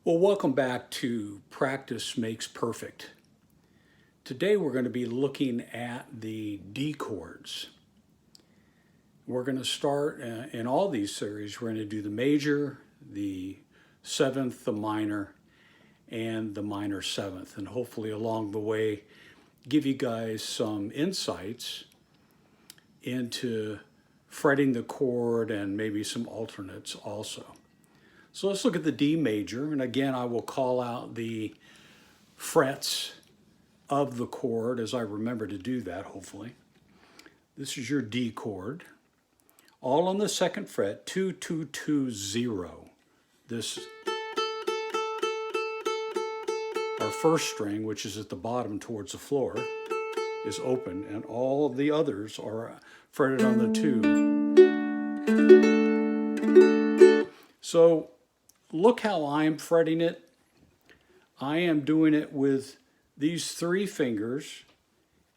Well, welcome back to Practice Makes Perfect. Today we're going to be looking at the D chords. We're going to start in all these series, we're going to do the major, the seventh, the minor, and the minor seventh. And hopefully along the way, give you guys some insights into fretting the chord and maybe some alternates also. So let's look at the D major, and again I will call out the frets of the chord as I remember to do that, hopefully. This is your D chord, all on the second fret, 2, 2, 2, 0. This, our first string, which is at the bottom towards the floor, is open, and all of the others are fretted on the 2. So look how I'm fretting it. I am doing it with these 3 fingers,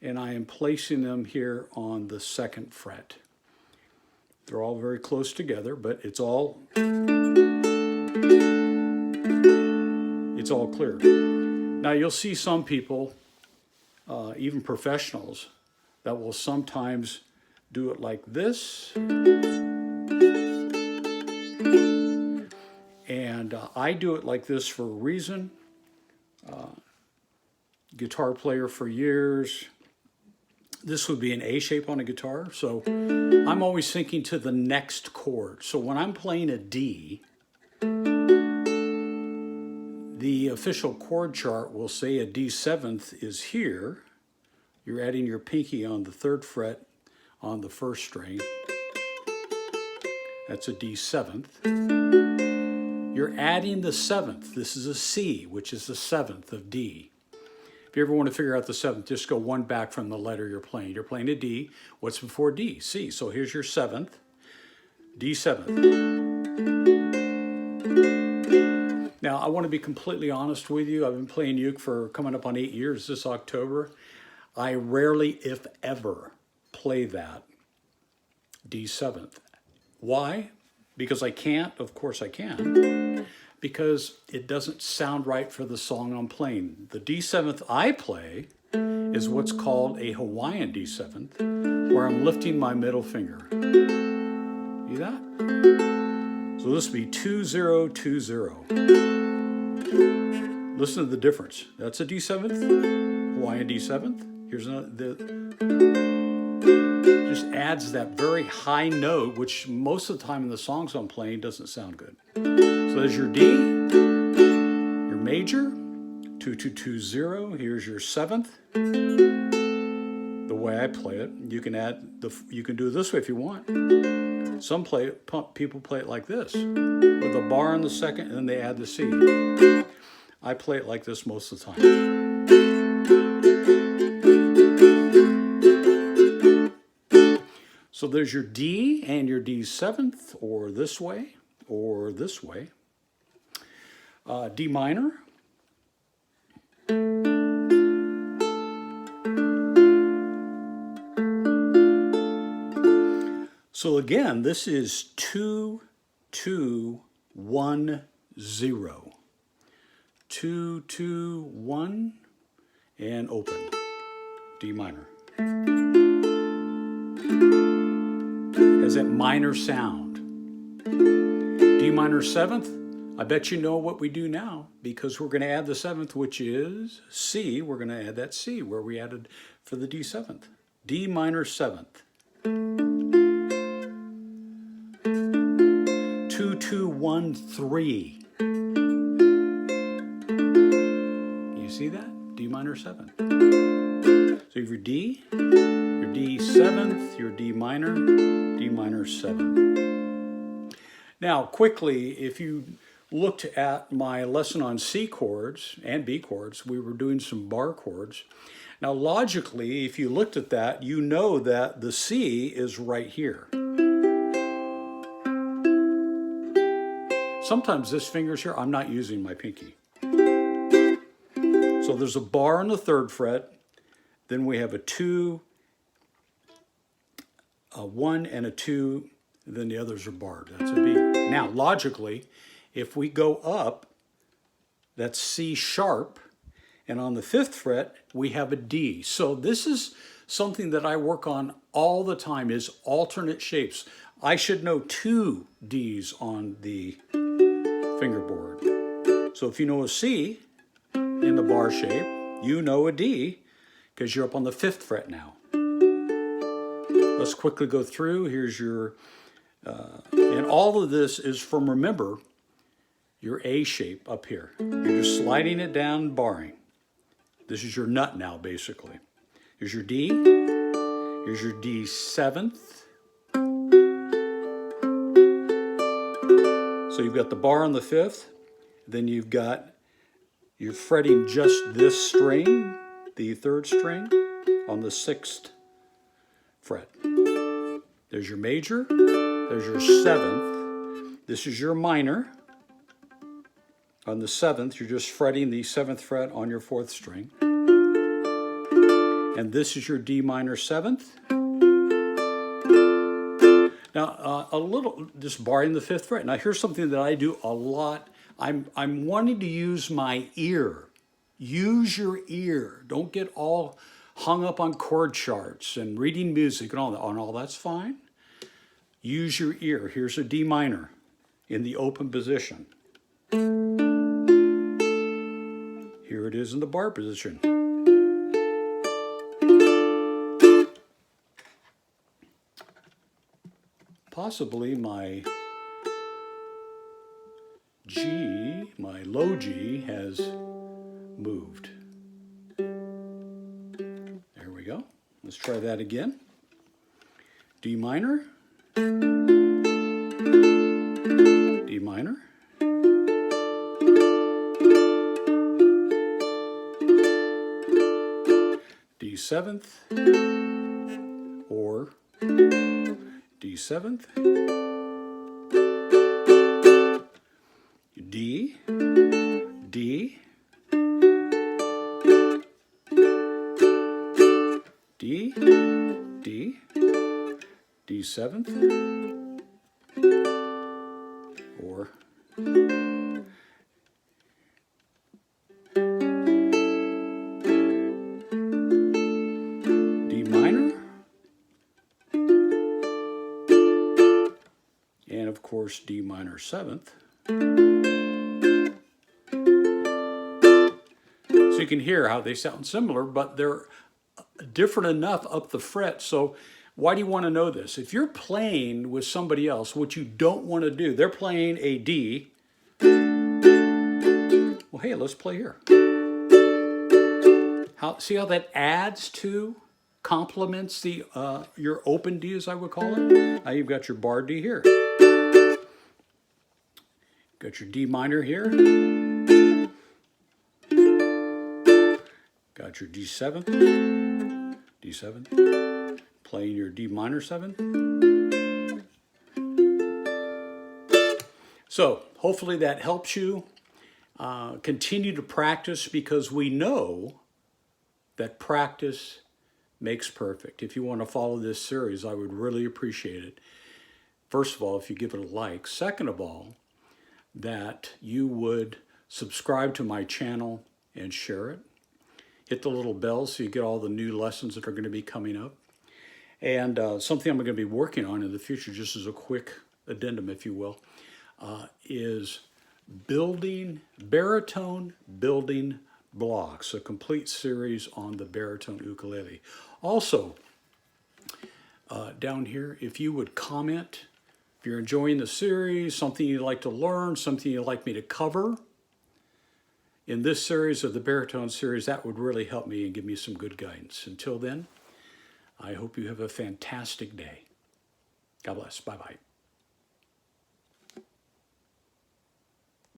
and I am placing them here on the second fret. They're all very close together, but it's all clear. Now you'll see some people, even professionals, that will sometimes do it like this. And I do it like this for a reason. Guitar player for years. This would be an A shape on a guitar. So I'm always thinking to the next chord. So when I'm playing a D, the official chord chart will say a D seventh is here. You're adding your pinky on the 3rd fret on the 1st string. That's a D seventh. You're adding the 7th. This is a C, which is the 7th of D. If you ever want to figure out the 7th, just go 1 back from the letter you're playing. You're playing a D. What's before D? C. So here's your 7th, D 7th. Now, I want to be completely honest with you. I've been playing uke for coming up on 8 years this October. I rarely, if ever, play that D 7th. Why? Because I can't? Of course I can. Because it doesn't sound right for the song I'm playing. The D 7th I play is what's called a Hawaiian D 7th, where I'm lifting my middle finger. See that? So this would be 2, 0, 2, 0. Listen to the difference. That's a D 7th, Hawaiian D 7th. Here's another, just adds that very high note, which most of the time in the songs I'm playing doesn't sound good. So there's your D, your major, 2, 2, 2, 0. Here's your 7th. The way I play it, you can you can do it this way if you want. Some people play it like this, with a bar on the 2nd, and then they add the C. I play it like this most of the time. So there's your D and your D 7th, or this way, or this way. D minor. So again, this is 2, 2, 1, 0. 2, 2, 1, and open. D minor. Has that minor sound. D minor 7th, I bet you know what we do now, because we're going to add the 7th, which is C. We're going to add that C where we added for the D 7th. D minor 7th. 2, 2, 1, 3. You see that? D minor 7th. So you have your D 7th, your D minor 7th. Now, quickly, if you looked at my lesson on C chords and B chords, we were doing some bar chords. Now, logically, if you looked at that, you know that the C is right here. Sometimes this finger's here. I'm not using my pinky. So there's a bar on the 3rd fret. Then we have a 2, a 1, and a 2. Then the others are barred. That's a B. Now, logically, if we go up that's C sharp. And on the 5th fret, we have a D. So this is something that I work on all the time, is alternate shapes. I should know 2 Ds on the fingerboard. So if you know a C in the bar shape, you know a D because you're up on the 5th fret now. Let's quickly go through. Here's your, and all of this is from, remember, your A shape up here. You're just sliding it down, barring. This is your nut now, basically. Here's your D. Here's your D7th. So you've got the bar on the 5th. Then you're fretting just this string, the 3rd string, on the 6th fret. There's your major. There's your 7th. This is your minor. On the 7th, you're just fretting the 7th fret on your 4th string. And this is your D minor 7th. Now, a little, just barring the 5th fret. Now, here's something that I do a lot. I'm wanting to use my ear. Use your ear. Don't get all hung up on chord charts and reading music and all that. And all that's fine. Use your ear. Here's a D minor in the open position. Here it is in the bar position. Possibly my G, my low G, has moved. There we go. Let's try that again. D minor, D minor, D7th, or D7th, D, D, D, D, D7th, or D minor, and of course D minor 7th. So you can hear how they sound similar, but they're different enough up the fret. So why do you want to know this? If you're playing with somebody else, what you don't want to do, they're playing a D. Well, hey, let's play here. See how that adds to, complements the your open D, as I would call it? Now you've got your bar D here. Got your D minor here. Got your D7th, D7th, playing your D minor 7th. So hopefully that helps you. Continue to practice, because we know that practice makes perfect. If you want to follow this series, I would really appreciate it. First of all, if you give it a like. Second of all, that you would subscribe to my channel and share it. Hit the little bell so you get all the new lessons that are going to be coming up. And something I'm going to be working on in the future, just as a quick addendum, if you will, is baritone building blocks, a complete series on the baritone ukulele. Also, down here, if you would comment, if you're enjoying the series, something you'd like to learn, something you'd like me to cover in this series or the baritone series, that would really help me and give me some good guidance. Until then, I hope you have a fantastic day. God bless. Bye-bye.